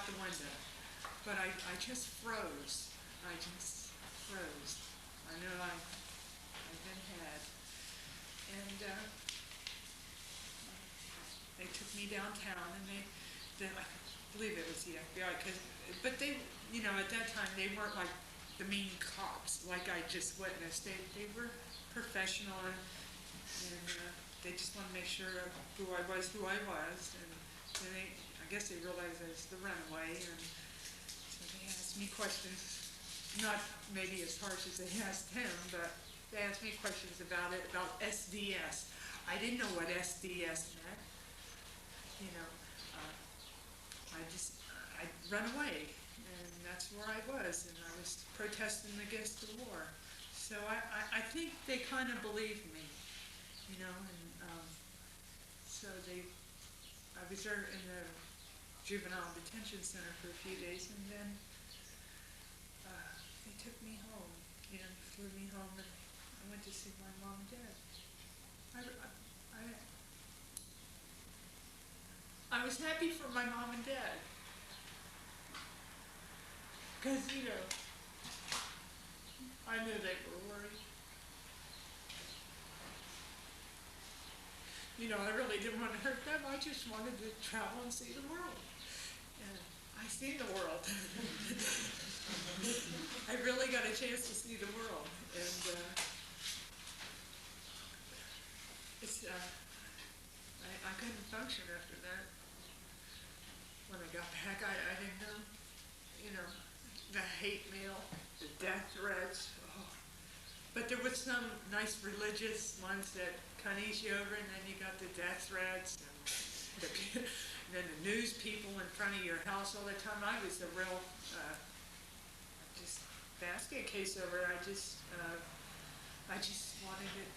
the window. But I just froze. I just froze. I know I've been had. And they took me downtown, and I believe it was the FBI, but they, at that time, they weren't like the mean cops like I just witnessed. They were professional, and they just wanted to make sure who I was, and I guess they realized I was the runaway, and so they asked me questions, not maybe as harsh as they asked him, but they asked me questions about SDS. I didn't know what SDS meant. I'd run away, and that's where I was, and I was protesting against the war. So I think they kind of believed me, and so I was there in the juvenile detention center for a few days, and then they took me home, flew me home, and I went to see my mom and dad. I was happy for my mom and dad, because, I knew they were worried. I really didn't want to hurt them. I just wanted to travel and see the world. And I seen the world. I really got a chance to see the world. And I couldn't function after that. When I got back, I didn't know, the hate mail, the death threats. Oh. But there was some nice religious ones that kind of ease you over, and then you got the death threats, and then the news people in front of your house all the time. I was a real just basket case over. I just wanted it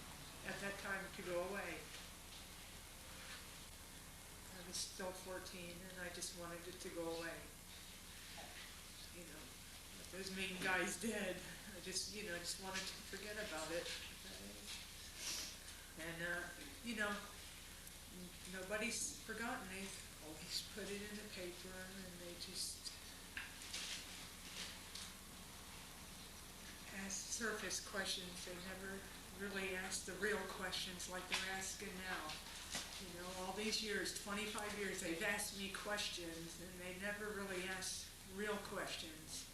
at that time to go away. I was still 14, and I just wanted it to go away. Those mean guys dead. I just wanted to forget about it. And, nobody's forgotten. They've always put it in the paper, and they just ask surface questions. They never really ask the real questions like they're asking now. All these years, 25 years, they've asked me questions, and they never really asked real questions.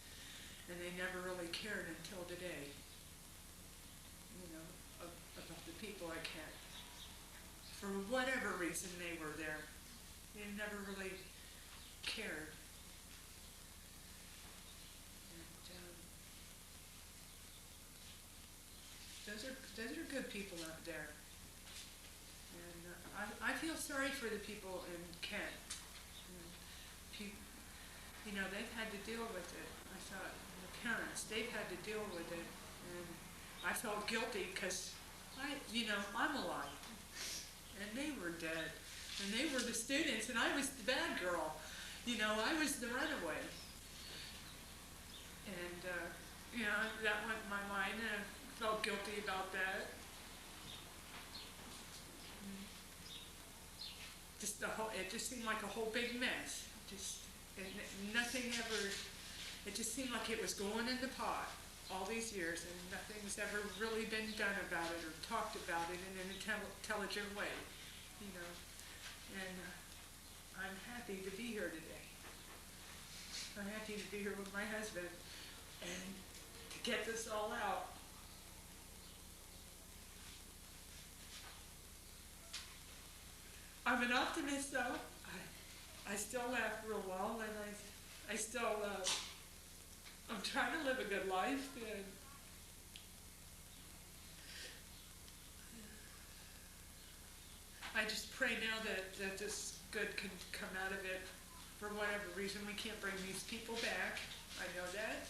And they never really cared until today, about the people I can. For whatever reason they were there, they never really cared. And those are good people out there. And I feel sorry for the people in Kent. They've had to deal with it. I thought, parents, they've had to deal with it, and I felt guilty because I'm alive, and they were dead, and they were the students, and I was the bad girl. I was the runaway, and that went in my mind, and I felt guilty about that. It just seemed like a whole big mess. Nothing ever. It just seemed like it was going in the pot all these years, and nothing's ever really been done about it or talked about it in an intelligent way, And I'm happy to be here today. I'm happy to be here with my husband and to get this all out. I'm an optimist, though. I still laugh real well, and I still. I'm trying to live a good life, and I just pray now that this good can come out of it. For whatever reason, we can't bring these people back. I know that.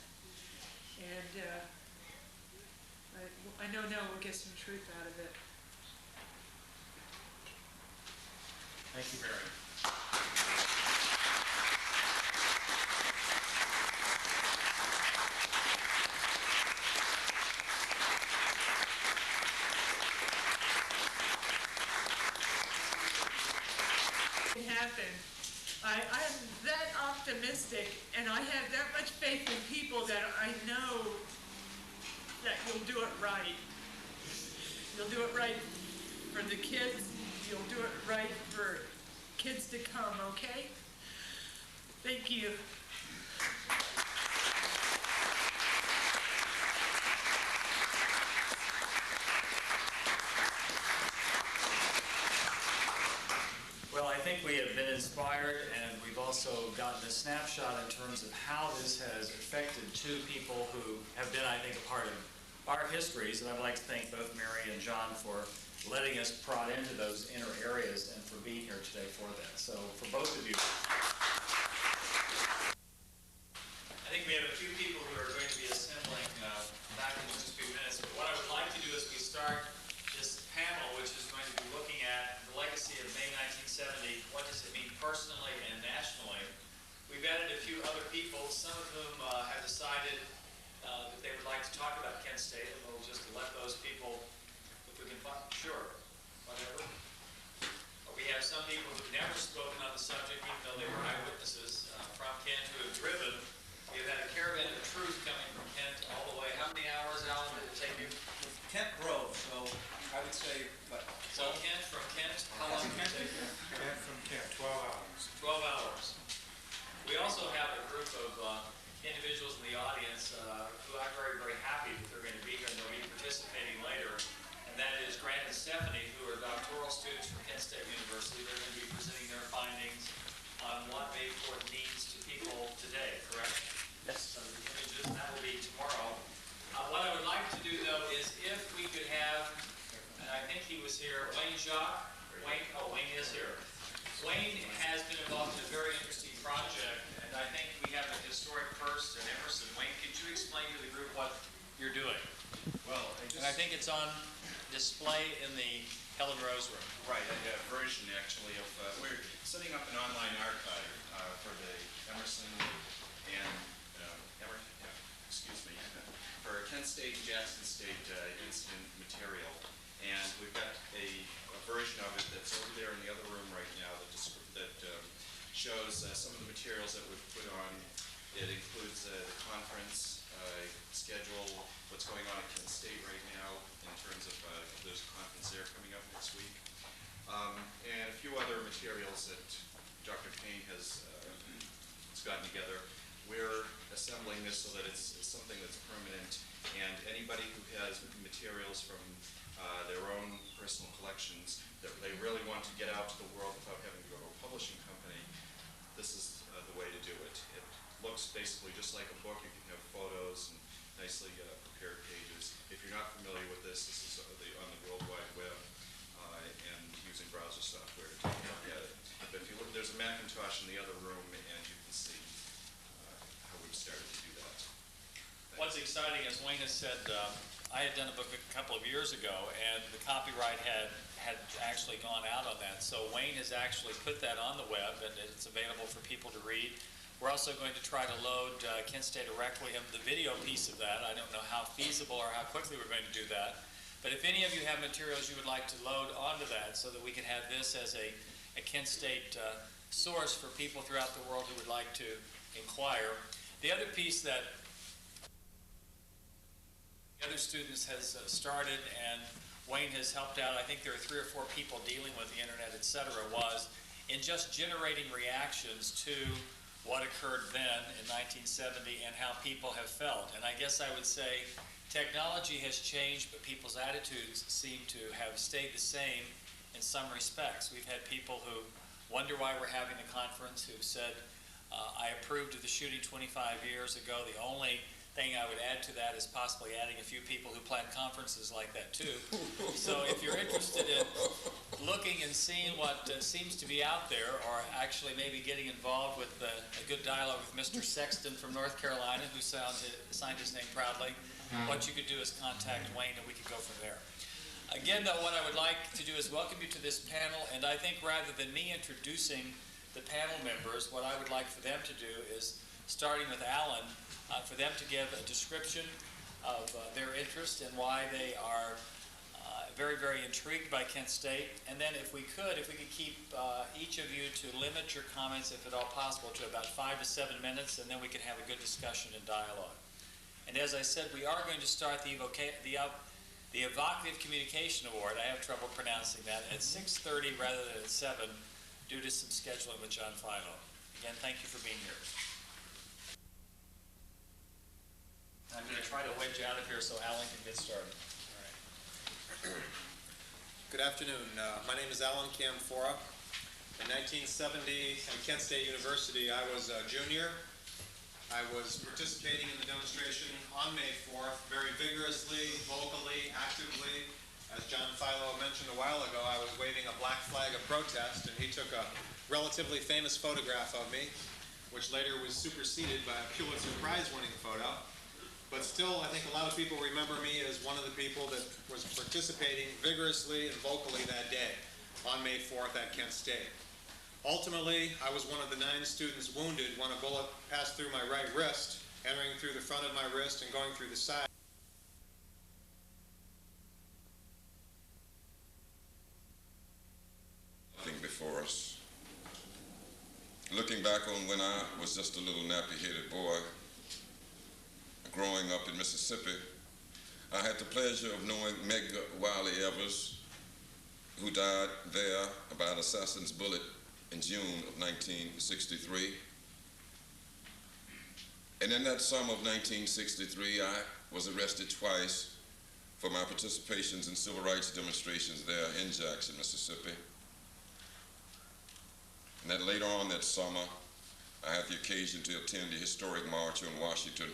And I know now we'll get some truth out of it. Thank you, Mary. It happened. I'm that optimistic. optimistic, and I have that much faith in people that I know that you'll do it right. You'll do it right for the kids. You'll do it right for kids to come, okay? Thank you. Well, I think we have been inspired, and we've also gotten a snapshot in terms of how this has affected two people who have been, I think, a part of our histories. And I'd like to thank both Mary and John for letting us prod into those inner areas and for being here today for that. So for both of you. I think we have a few people who are going to be assembling back in just a few minutes. But what I would like to do is we start this panel, which is going to be looking at the legacy of May 1970. What does it mean personally and nationally? We've added a few other people, some of whom have decided that they would like to talk about Kent State, and we'll just let those people, if we can find, sure, whatever. We have some people who've never spoken on the subject, even though they were eyewitnesses from Kent who have driven. We've had a caravan of truth coming from Kent all the way. How many hours, Alan, did it take you? Kent drove, so I would say, but. So Kent, from Kent, how long did it take you? Kent from Kent, 12 hours. 12 hours. We also have a group of individuals in the audience who I'm very, very happy that they're going to be here and they'll be participating later. And that is Grant and Stephanie, who are doctoral students from Kent State University. They're going to be presenting their findings on what May 4th means to people today, correct? Yes. So the images, that will be tomorrow. What I would like to do, though, is if we could have, and I think he was here, Wayne Jacques. Wayne is here. Wayne has been involved in a very interesting project, and I think we have a historic first in Emerson. Wayne, could you explain to the group what you're doing? Well, And I think it's on display in the Helen Rose room. right, a version actually of, we're setting up an online archive for the Emerson and, for Kent State and Jackson State incident material. And we've got a version of it that's over there in the other room right now that shows some of the materials that we've put on. It includes the conference schedule, what's going on at Kent State right now in terms of there's a conference there coming up next week, and a few other materials that Dr. Payne has gotten together. We're assembling this so that it's something that's permanent, and anybody who has materials from their own personal collections that they really want to get out to the world without having to go to a publishing company, this is the way to do it. It looks basically just like a book. You can have photos and nicely prepared pages. If you're not familiar with this, this is on the World Wide Web and using browser software to take a look at it. But if you look, there's a Macintosh in the other room, and you can see how we've started to do that. What's exciting, as Wayne has said, I had done a book a couple of years ago, and the copyright had actually gone out on that. So Wayne has actually put that on the web, and it's available for people to read. We're also going to try to load Kent State Requiem, the video piece of that. I don't know how feasible or how quickly we're going to do that. But if any of you have materials you would like to load onto that so that we can have this as a Kent State source for people throughout the world who would like to inquire. The other piece that the other students has started, and Wayne has helped out, I think there are 3 or 4 people dealing with the internet, etc., was in just generating reactions to what occurred then in 1970 and how people have felt. And I guess I would say technology has changed, but people's attitudes seem to have stayed the same in some respects. We've had people who wonder why we're having the conference, who've said, I approved of the shooting 25 years ago. The only thing I would add to that is possibly adding a few people who plan conferences like that too. So if you're interested in looking and seeing what seems to be out there, or actually maybe getting involved with a good dialogue with Mr. Sexton from North Carolina, who signed his name proudly, what you could do is contact Wayne and we could go from there. Again, though, what I would like to do is welcome you to this panel, and I think rather than me introducing the panel members, what I would like for them to do is, starting with Alan, for them to give a description of their interest and why they are very, very intrigued by Kent State. And then if we could keep each of you to limit your comments, if at all possible, to about 5 to 7 minutes, and then we can have a good discussion and dialogue. And as I said, we are going to start the Evocative Communication Award, I have trouble pronouncing that, at 6:30 rather than at 7 due to some scheduling with John Filo. Again, thank you for being here. I'm going to try to wedge out of here so Alan can get started. Good afternoon. My name is Alan Camphora. In 1970 at Kent State University, I was a junior. I was participating in the demonstration on May 4th very vigorously, vocally, actively. As John Filo mentioned a while ago, I was waving a black flag of protest, and he took a relatively famous photograph of me, which later was superseded by a Pulitzer Prize-winning photo. But still, I think a lot of people remember me as one of the people that was participating vigorously and vocally that day on May 4th at Kent State. Ultimately, I was one of the 9 students wounded when a bullet passed through my right wrist, entering through the front of my wrist and going through the side. Before us. Looking back on when I was just a little nappy-headed boy, growing up in Mississippi, I had the pleasure of knowing Medgar Wiley Evers, who died there by an assassin's bullet in June of 1963. And in that summer of 1963, I was arrested twice for my participations in civil rights demonstrations there in Jackson, Mississippi. And then later on that summer, I had the occasion to attend the historic march on Washington,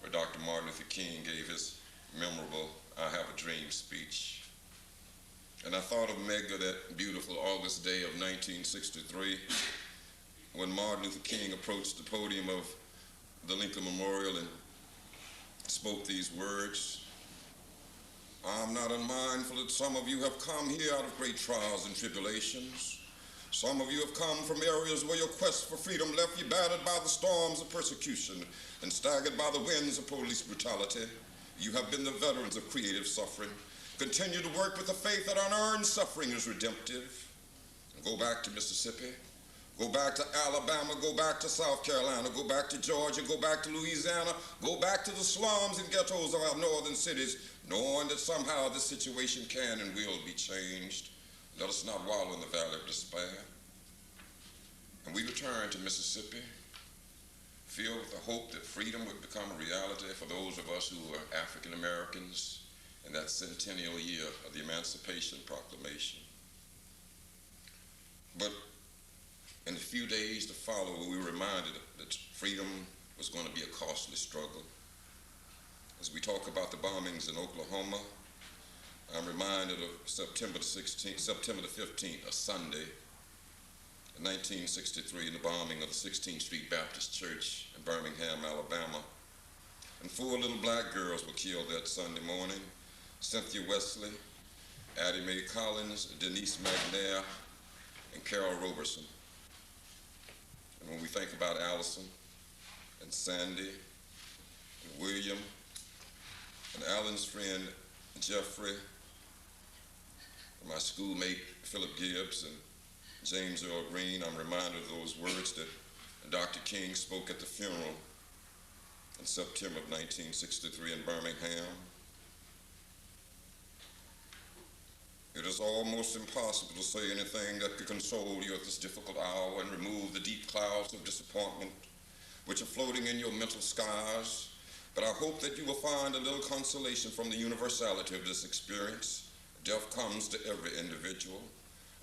where Dr. Martin Luther King gave his memorable "I Have a Dream" speech. And I thought of Medgar that beautiful August day of 1963, when Martin Luther King approached the podium of the Lincoln Memorial and spoke these words: "I'm not unmindful that some of you have come here out of great trials and tribulations. Some of you have come from areas where your quest for freedom left you battered by the storms of persecution and staggered by the winds of police brutality. You have been the veterans of creative suffering. Continue to work with the faith that unearned suffering is redemptive. Go back to Mississippi. Go back to Alabama. Go back to South Carolina. Go back to Georgia. Go back to Louisiana. Go back to the slums and ghettos of our northern cities, knowing that somehow this situation can and will be changed. Let us not wallow in the valley of despair." And we returned to Mississippi, filled with the hope that freedom would become a reality for those of us who were African Americans in that centennial year of the Emancipation Proclamation. But in the few days to follow, we were reminded that freedom was going to be a costly struggle. As we talk about the bombings in Oklahoma, I'm reminded of September the 15th, a Sunday, in 1963, in the bombing of the 16th Street Baptist Church in Birmingham, Alabama. And 4 little black girls were killed that Sunday morning: Cynthia Wesley, Addie Mae Collins, Denise McNair, and Carol Roberson. And when we think about Allison and Sandy and William and Alan's friend Jeffrey, and my schoolmate Philip Gibbs and James Earl Green, I'm reminded of those words that Dr. King spoke at the funeral in September of 1963 in Birmingham. It is almost impossible to say anything that could console you at this difficult hour and remove the deep clouds of disappointment which are floating in your mental skies. But I hope that you will find a little consolation from the universality of this experience. Death comes to every individual.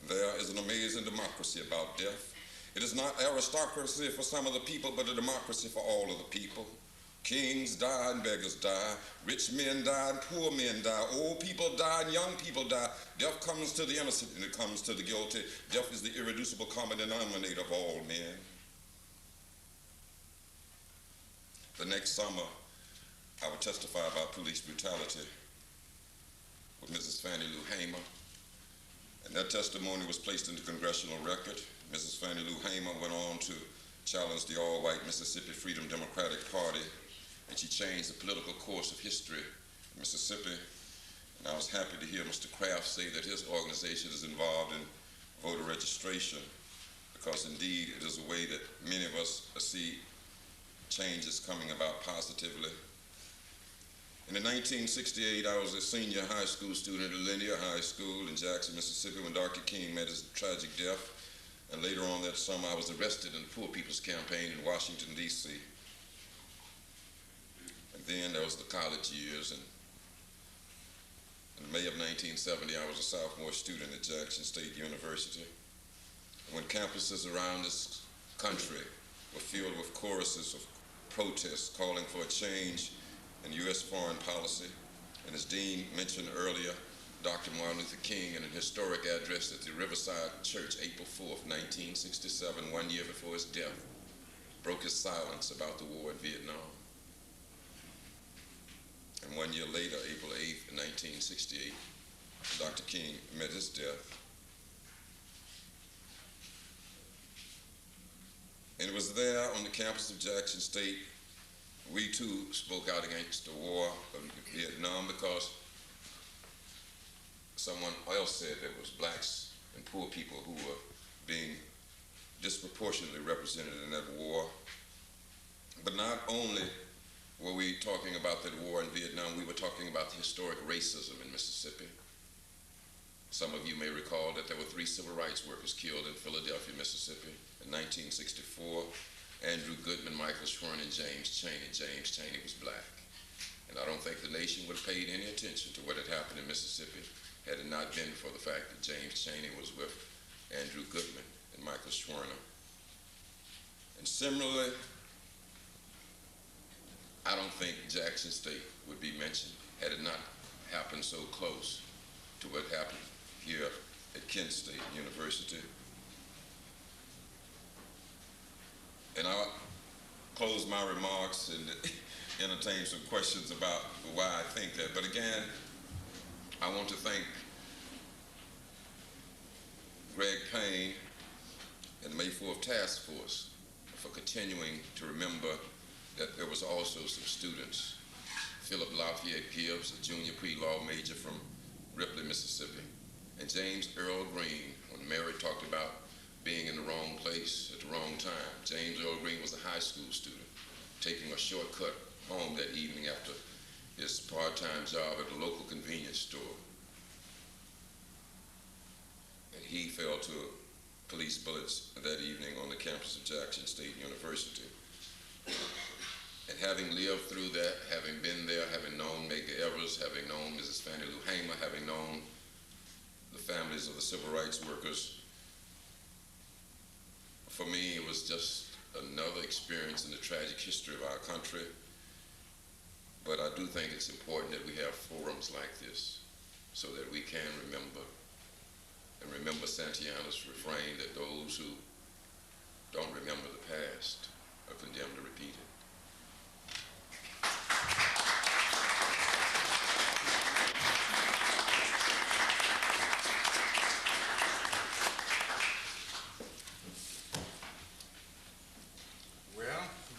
There is an amazing democracy about death. It is not aristocracy for some of the people, but a democracy for all of the people. Kings die and beggars die. Rich men die and poor men die. Old people die and young people die. Death comes to the innocent and it comes to the guilty. Death is the irreducible common denominator of all men. The next summer, I would testify about police brutality with Mrs. Fannie Lou Hamer. And that testimony was placed in the congressional record. Mrs. Fannie Lou Hamer went on to challenge the all-white Mississippi Freedom Democratic Party, and she changed the political course of history in Mississippi. And I was happy to hear Mr. Kraft say that his organization is involved in voter registration, because indeed it is a way that many of us see changes coming about positively. And in 1968, I was a senior high school student at Linear High School in Jackson, Mississippi, when Dr. King met his tragic death. And later on that summer, I was arrested in the Poor People's Campaign in Washington, D.C. And then there was the college years, and in May of 1970, I was a sophomore student at Jackson State University. When campuses around this country were filled with choruses of protests calling for a change in U.S. foreign policy, and as Dean mentioned earlier, Dr. Martin Luther King, in an historic address at the Riverside Church, April 4th, 1967, 1 year before his death, broke his silence about the war in Vietnam. And 1 year later, April 8th, 1968, Dr. King met his death. And it was there on the campus of Jackson State, we too spoke out against the war of Vietnam, because someone else said there was blacks and poor people who were being disproportionately represented in that war. But not only were we talking about that war in Vietnam, we were talking about the historic racism in Mississippi. Some of you may recall that there were 3 civil rights workers killed in Philadelphia, Mississippi in 1964. Andrew Goodman, Michael Schwerin, and James Chaney. James Chaney was black. And I don't think the nation would have paid any attention to what had happened in Mississippi had it not been for the fact that James Chaney was with Andrew Goodman and Michael Schwerin. And similarly, I don't think Jackson State would be mentioned had it not happened so close to what happened here at Kent State University. And I'll close my remarks and entertain some questions about why I think that. But again, I want to thank Greg Payne and the May 4th Task Force for continuing to remember that there was also some students. Philip Lafayette Gibbs, a junior pre-law major from Ripley, Mississippi, and James Earl Green, when Mary talked about being in the wrong place at the wrong time. James Earl Green was a high school student taking a shortcut home that evening after his part-time job at a local convenience store. And he fell to police bullets that evening on the campus of Jackson State University. And having lived through that, having been there, having known Medgar Evers, having known Mrs. Fannie Lou Hamer, having known the families of the civil rights workers, for me, it was just another experience in the tragic history of our country. But I do think it's important that we have forums like this so that we can remember, and remember Santayana's refrain that those who don't remember the past are condemned to repeat it.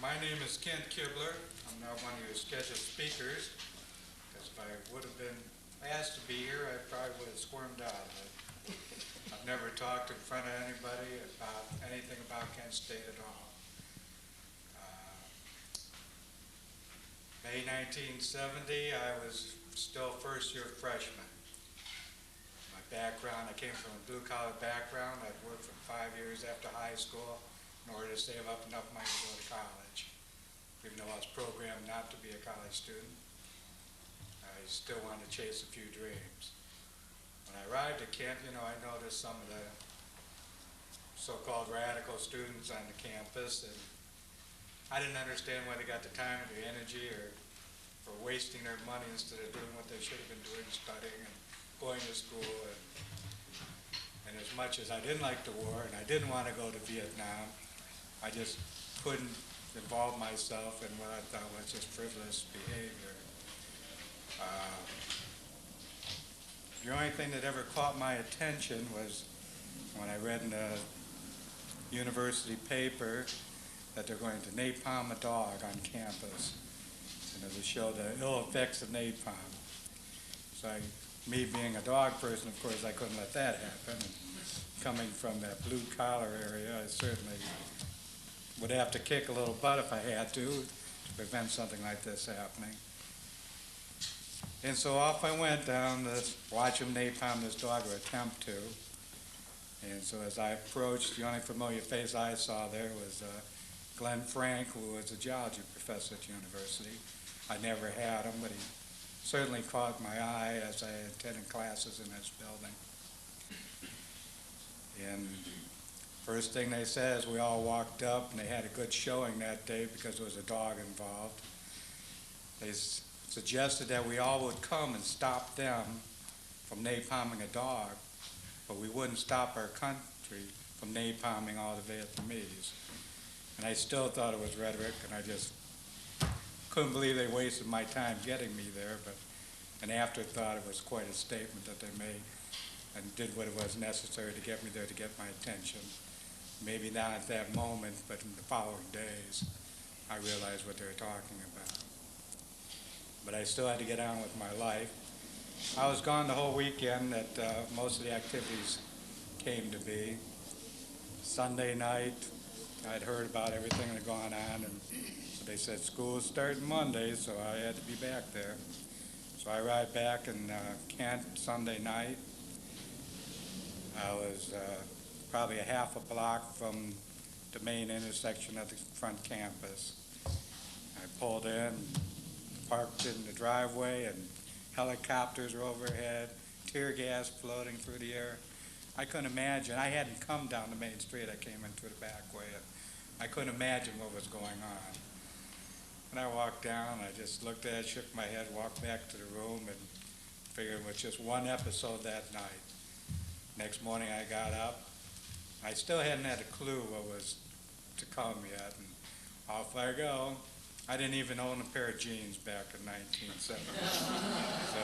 My name is Kent Kibler. I'm now one of your scheduled speakers, because if I would have been asked to be here, I probably would have squirmed out. I've never talked in front of anybody about anything about Kent State at all. May 1970, I was still first-year freshman. My background, I came from a blue-collar background. I'd worked for 5 years after high school in order to save up enough money to go to college. Even though I was programmed not to be a college student, I still wanted to chase a few dreams. When I arrived at Kent, I noticed some of the so-called radical students on the campus, and I didn't understand why they got the time or the energy or for wasting their money instead of doing what they should have been doing, studying and going to school. And as much as I didn't like the war and I didn't want to go to Vietnam, I just couldn't involve myself in what I thought was just frivolous behavior. The only thing that ever caught my attention was when I read in the university paper that they're going to napalm a dog on campus, to show the ill effects of napalm. So I me being a dog person, of course, I couldn't let that happen. And coming from that blue-collar area, I certainly would have to kick a little butt if I had to prevent something like this happening. And so off I went down to watch him napalm this dog, or attempt to. And so as I approached, the only familiar face I saw there was Glenn Frank, who was a geology professor at the university. I never had him, but he certainly caught my eye as I attended classes in this building. And first thing they said is we all walked up, and they had a good showing that day because there was a dog involved. They suggested that we all would come and stop them from napalming a dog, but we wouldn't stop our country from napalming all the Vietnamese. And I still thought it was rhetoric, and I just couldn't believe they wasted my time getting me there, but an afterthought, it was quite a statement that they made and did what it was necessary to get me there to get my attention. Maybe not at that moment, but in the following days, I realized what they were talking about. But I still had to get on with my life. I was gone the whole weekend that most of the activities came to be. Sunday night, I'd heard about everything that had gone on, and they said school was starting Monday, so I had to be back there. So I arrived back in Kent Sunday night. I was probably a half a block from the main intersection of the front campus. I pulled in, parked in the driveway, and helicopters were overhead, tear gas floating through the air. I couldn't imagine. I hadn't come down the main street. I came in through the back way. I couldn't imagine what was going on. And I walked down, I just looked at it, shook my head, walked back to the room, and figured it was just one episode that night. Next morning I got up. I still hadn't had a clue what was to come yet, and off I go. I didn't even own a pair of jeans back in 1970. So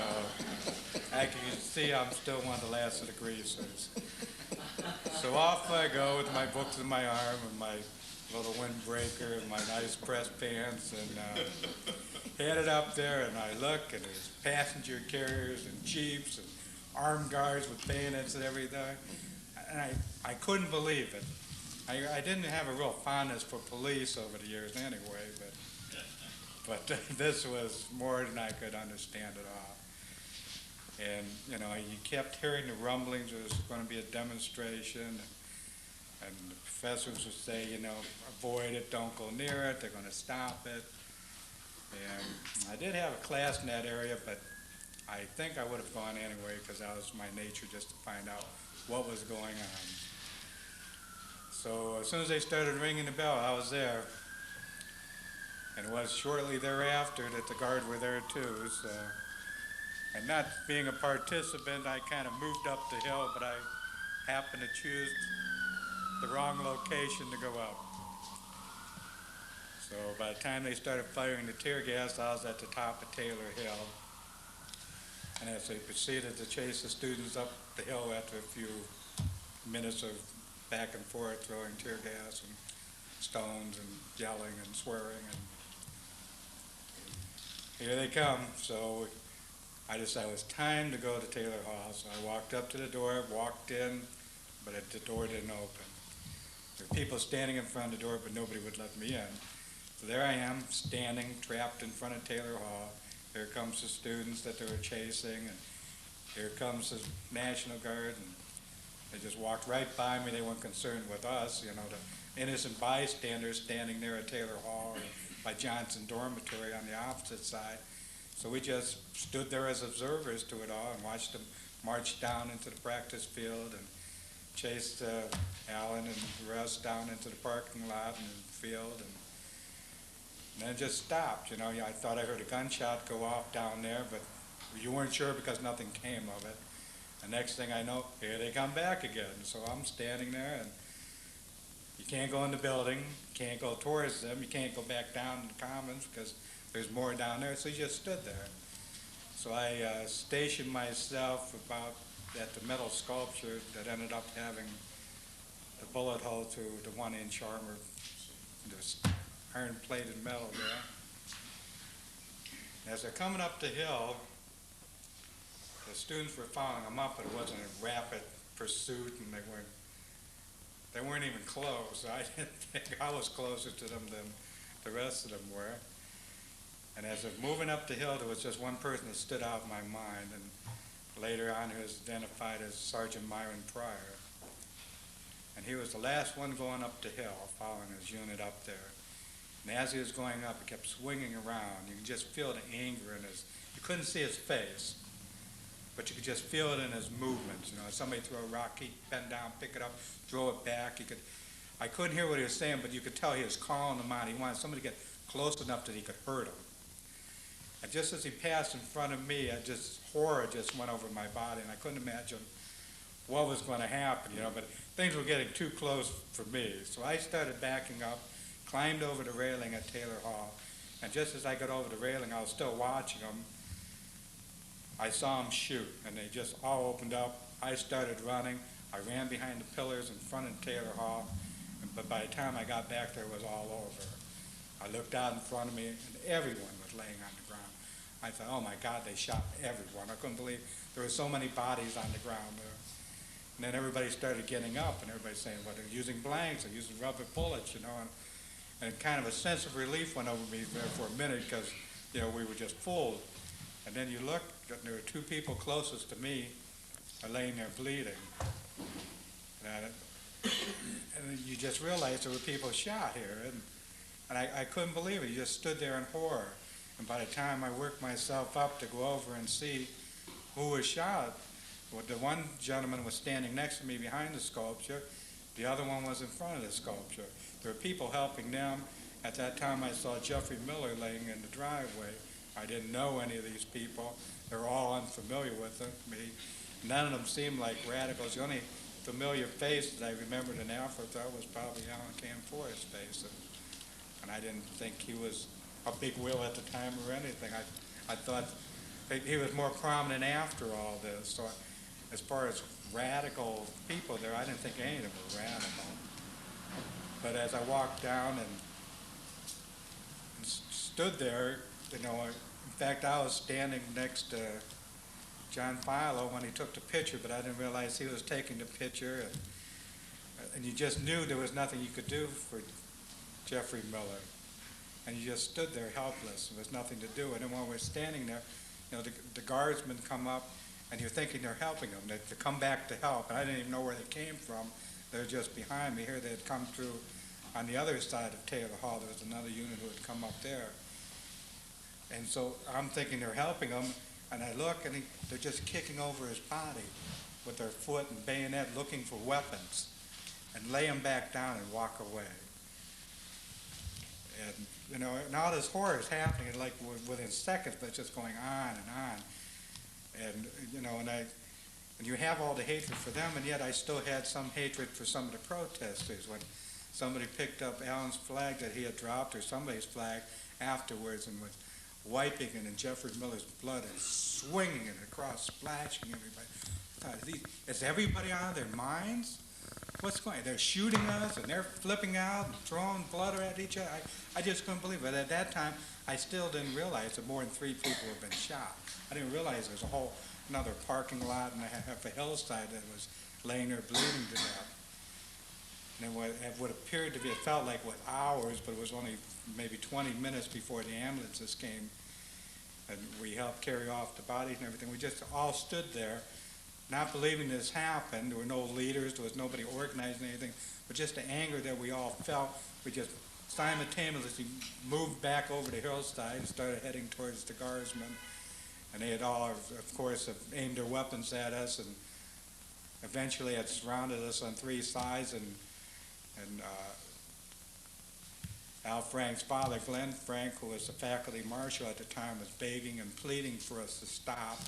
I can see I'm still one of the last of the greasers. So off I go with my books in my arm and my little windbreaker and my nice pressed pants, and headed up there, and I look, and there's passenger carriers and jeeps and armed guards with bayonets and everything. And I couldn't believe it. I didn't have a real fondness for police over the years anyway, but this was more than I could understand at all. And, you know, you kept hearing the rumblings there was going to be a demonstration, and the professors would say, you know, avoid it, don't go near it, they're going to stop it. And I did have a class in that area, but I think I would have gone anyway because that was my nature, just to find out what was going on. So as soon as they started ringing the bell, I was there. And it was shortly thereafter that the guard were there too. So, and not being a participant, I kind of moved up the hill, but I happened to choose the wrong location to go up. So by the time they started firing the tear gas, I was at the top of Taylor Hill. And as they proceeded to chase the students up the hill after a few minutes of back and forth, throwing tear gas and stones and yelling and swearing, and here they come. So I decided it was time to go to Taylor Hall. So I walked up to the door, walked in, but the door didn't open. There were people standing in front of the door, but nobody would let me in. So there I am, standing, trapped in front of Taylor Hall. Here comes the students that they were chasing, and here comes the National Guard, and they just walked right by me. They weren't concerned with us, you know, the innocent bystanders standing there at Taylor Hall or by Johnson Dormitory on the opposite side. So we just stood there as observers to it all and watched them march down into the practice field and chased Alan and the rest down into the parking lot and the field, and then it just stopped. You know, I thought I heard a gunshot go off down there, but you weren't sure because nothing came of it. The next thing I know, here they come back again. So I'm standing there, and you can't go in the building, you can't go towards them, you can't go back down in the commons because there's more down there, so you just stood there. So I stationed myself about at the metal sculpture that ended up having the bullet hole through the 1-inch armor, this iron-plated metal there. As they're coming up the hill, the students were following them up, but it wasn't a rapid pursuit, and they weren't even close. I didn't think I was closer to them than the rest of them were. And as they're moving up the hill, there was just one person that stood out in my mind, and later on he was identified as Sergeant Myron Pryor. And he was the last one going up the hill, following his unit up there. And as he was going up, he kept swinging around. You could just feel the anger in his, you couldn't see his face, but you could just feel it in his movements. You know, somebody threw a rock, he'd bend down, pick it up, throw it back. I couldn't hear what he was saying, but you could tell he was calling them out. He wanted somebody to get close enough that he could hurt him. And just as he passed in front of me, horror just went over my body, and I couldn't imagine what was going to happen, you know, but things were getting too close for me. So I started backing up, climbed over the railing at Taylor Hall, and just as I got over the railing, I was still watching them. I saw them shoot, and they just all opened up. I started running. I ran behind the pillars in front of Taylor Hall, but by the time I got back there, it was all over. I looked out in front of me, and everyone was laying on the ground. I thought, oh my God, they shot everyone. I couldn't believe there were so many bodies on the ground there. And then everybody started getting up, and everybody saying, well, they're using blanks, they're using rubber bullets, you know, and kind of a sense of relief went over me there for a minute because, you know, we were just fooled. And then you look, and there were two people closest to me are laying there bleeding. And you just realized there were people shot here, and I couldn't believe it. You just stood there in horror. And by the time I worked myself up to go over and see who was shot, well, the one gentleman was standing next to me behind the sculpture. The other one was in front of the sculpture. There were people helping them. At that time, I saw Jeffrey Miller laying in the driveway. I didn't know any of these people. They were all unfamiliar with me. None of them seemed like radicals. The only familiar face that I remembered in afterthought was probably Alan Camfora's face. And I didn't think he was a big wheel at the time or anything. I thought he was more prominent after all this. So as far as radical people there, I didn't think any of them were radical. But as I walked down and stood there, you know, in fact, I was standing next to John Filo when he took the picture, but I didn't realize he was taking the picture. And you just knew there was nothing you could do for Jeffrey Miller. And you just stood there helpless. There was nothing to do. And then while we're standing there, you know, the guardsmen come up, and you're thinking they're helping them, to come back to help. And I didn't even know where they came from. They're just behind me here. They had come through on the other side of Taylor Hall. There was another unit who had come up there. And so I'm thinking they're helping him, and I look, and they're just kicking over his body with their foot and bayonet, looking for weapons, and lay him back down and walk away. And, you know, and all this horror is happening like within seconds, but it's just going on and on. And, you know, and you have all the hatred for them, and yet I still had some hatred for some of the protesters. When somebody picked up Alan's flag that he had dropped, or somebody's flag afterwards, and was wiping it in Jeffrey Miller's blood and swinging it across, splashing everybody. I thought, is everybody out of their minds? What's going on? They're shooting us, and they're flipping out and throwing blood at each other. I just couldn't believe it. At that time, I still didn't realize that more than 3 people had been shot. I didn't realize there was another parking lot and a half a hillside that was laying there bleeding to death. And what appeared to be, it felt like with hours, but it was only maybe 20 minutes before the ambulances came, and we helped carry off the bodies and everything. We just all stood there, not believing this happened. There were no leaders, there was nobody organizing anything, but just the anger that we all felt. We just simultaneously moved back over the hillside and started heading towards the guardsmen. And they had all, of course, aimed their weapons at us, and eventually had surrounded us on 3 sides, and Al Frank's father, Glenn Frank, who was the faculty marshal at the time, was begging and pleading for us to stop.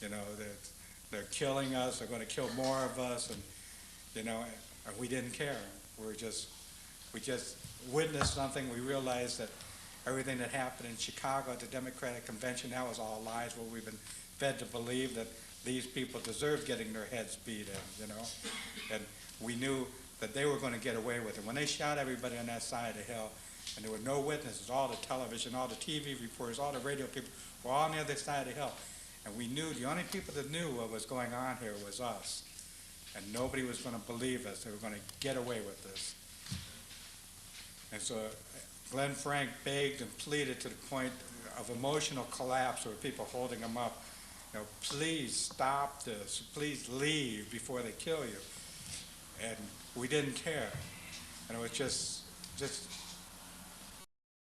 You know, they're killing us, they're going to kill more of us, and, you know, and we didn't care. We just witnessed something. We realized that everything that happened in Chicago at the Democratic Convention, that was all lies, where we've been fed to believe that these people deserved getting their heads beat in, you know. And we knew that they were going to get away with it. When they shot everybody on that side of the hill, and there were no witnesses, all the television, all the TV reporters, all the radio people were all on the other side of the hill. And we knew, the only people that knew what was going on here was us. And nobody was going to believe us. They were going to get away with this. And so Glenn Frank begged and pleaded to the point of emotional collapse with people holding him up. Please stop this. Please leave before they kill you. And we didn't care. And it was just